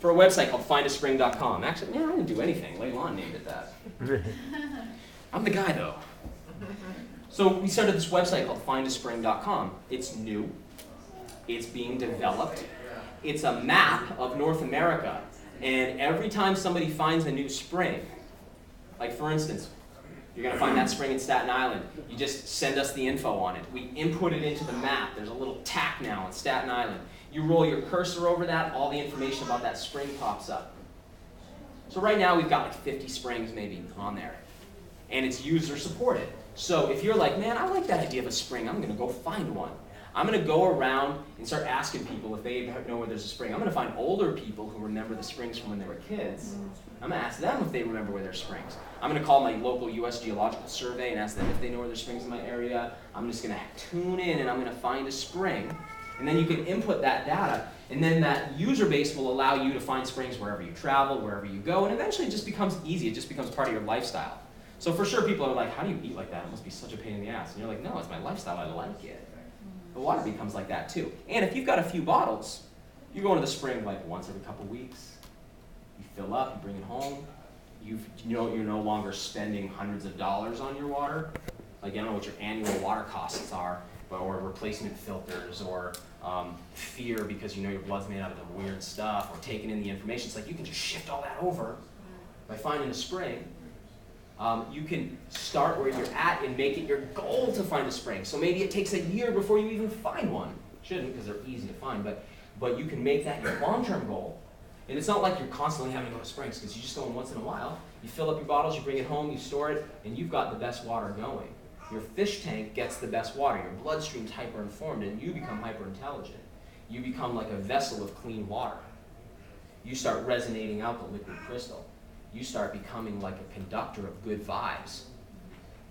for a website called findaspring.com. Actually, man, I didn't do anything. Leilon named it that. I'm the guy, though. So we started this website called findaspring.com. It's new. It's being developed. It's a map of North America. And every time somebody finds a new spring, like for instance, you're going to find that spring in Staten Island. You just send us the info on it. We input it into the map. There's a little tack now on Staten Island. You roll your cursor over that, all the information about that spring pops up. So right now we've got like 50 springs maybe on there. And it's user supported. So if you're like, man, I like that idea of a spring. I'm going to go find one. I'm going to go around and start asking people if they know where there's a spring. I'm going to find older people who remember the springs from when they were kids. I'm going to ask them if they remember where there's springs. I'm going to call my local U.S. Geological Survey and ask them if they know where there's springs in my area. I'm just going to tune in and I'm going to find a spring. And then you can input that data, and then that user base will allow you to find springs wherever you travel, wherever you go, and eventually it just becomes easy. It just becomes part of your lifestyle. So for sure people are like, how do you eat like that? It must be such a pain in the ass. And you're like, no, it's my lifestyle. I like it. The water becomes like that too. And if you've got a few bottles, you go into the spring like once every couple weeks. You fill up, you bring it home. You're no longer spending hundreds of dollars on your water. Like, I don't know what your annual water costs are, or replacement filters, or fear because you know your blood's made out of the weird stuff, or taking in the information. It's like you can just shift all that over by finding a spring. You can start where you're at and make it your goal to find a spring. So maybe it takes a year before you even find one. Shouldn't, because they're easy to find, but you can make that your long-term goal. And it's not like you're constantly having to go to springs, because you just go in once in a while. You fill up your bottles, you bring it home, you store it, and you've got the best water going. Your fish tank gets the best water. Your bloodstream's hyper-informed, and you become hyper-intelligent. You become like a vessel of clean water. You start resonating out the liquid crystal. You start becoming like a conductor of good vibes,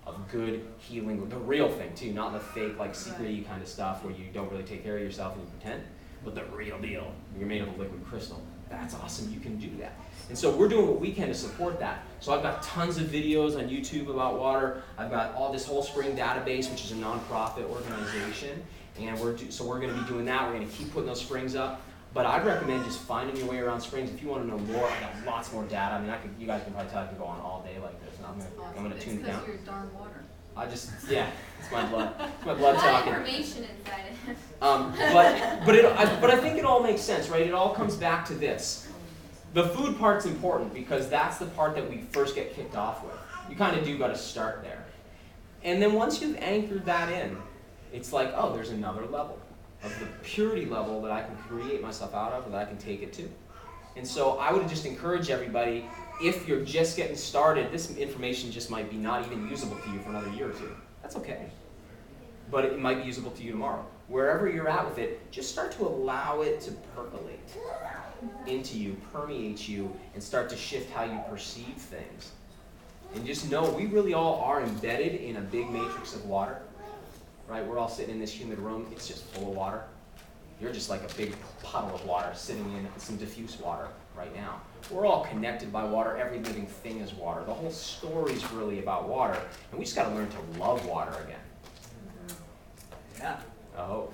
of good healing, the real thing too, not the fake, like secret-y kind of stuff where you don't really take care of yourself and you pretend, but the real deal. You're made of a liquid crystal. That's awesome, you can do that. And so we're doing what we can to support that. So I've got tons of videos on YouTube about water. I've got all this whole spring database, which is a nonprofit organization, and we're going to be doing that. We're going to keep putting those springs up. But I'd recommend just finding your way around springs. If you want to know more, I got lots more data. I mean, you guys can probably tell I can go on all day like this, and I'm going to tune it down. It's because you're darn water. It's my blood. It's my blood talking. Information inside it. But I think it all makes sense, right? It all comes back to this. The food part's important because that's the part that we first get kicked off with. You kind of do got to start there. And then once you've anchored that in, it's like, oh, there's another level of the purity level that I can create myself out of, or that I can take it to. And so I would just encourage everybody, if you're just getting started, this information just might be not even usable to you for another year or two. That's okay. But it might be usable to you tomorrow. Wherever you're at with it, just start to allow it to percolate into you, permeate you, and start to shift how you perceive things. And just know we really all are embedded in a big matrix of water. Right? We're all sitting in this humid room. It's just full of water. You're just like a big puddle of water sitting in some diffuse water right now. We're all connected by water. Every living thing is water. The whole story's really about water. And we just got to learn to love water again. Yeah. Oh.